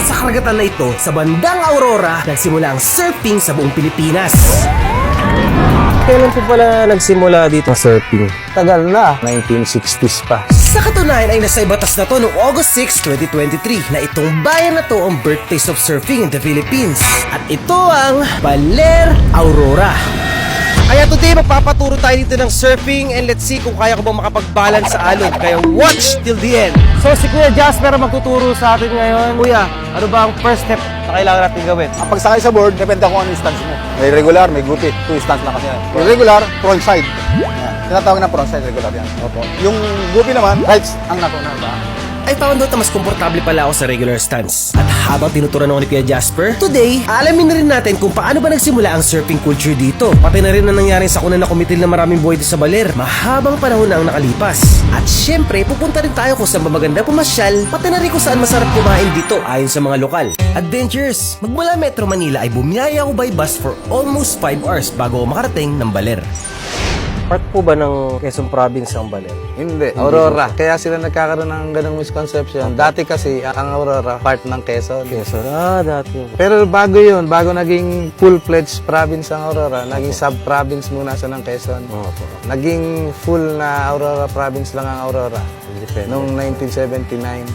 sa karagatan na ito, sa bandang Aurora, nagsimula ang surfing sa buong Pilipinas. Kailan po pala nagsimula dito ang surfing? Tagal na, 1960s pa. Sa katunayan ay nasa batas na to noong August 6, 2023 na itong bayan na to ang birthplace of surfing in the Philippines. At ito ang Baler, Aurora. Kaya today magpapaturo tayo dito ng surfing and let's see kung kaya ko ba makapag-balance sa alon. Kaya watch till the end. So si Kuya Jasper ang magtuturo sa atin ngayon. Kuya, ano ba ang first step na kailangan natin gawin? Ang pagsakay sa board, depende kung ano yung stance mo. May regular, may gupi. 2 stance lang kasi yan. Yung regular, front side. Yan. Tinatawag na front side, regular yan. Opo. Yung gupi naman, right ang natunan ba? I found out na mas komportable pala ako sa regular stance. At habang tinuturan ako ni Kuya Jasper, today, alamin na rin natin kung paano ba nagsimula ang surfing culture dito. Pati na rin na nangyari sa kuna na kumitil na maraming buhay dito sa Baler. Mahabang panahon na ang nakalipas. At syempre, pupunta rin tayo kung saan maganda pumasyal, pati na rin kung saan masarap kumain dito ayon sa mga lokal. Adventures! Magmula Metro Manila ay bumiyaya ako by bus for almost 5 hours bago ako makarating ng Baler. Part po ba ng Quezon Province ang Baler? Hindi, Aurora. Kaya sila nagkakaroon ng ganung misconception. Dati kasi, ang Aurora, part ng Quezon. Quezon, dati. Pero bago yun, bago naging full-fledged province ang Aurora, naging sub-province muna sa ng Quezon. Opo. Naging full na Aurora province lang ang Aurora. Independent. Noong 1979.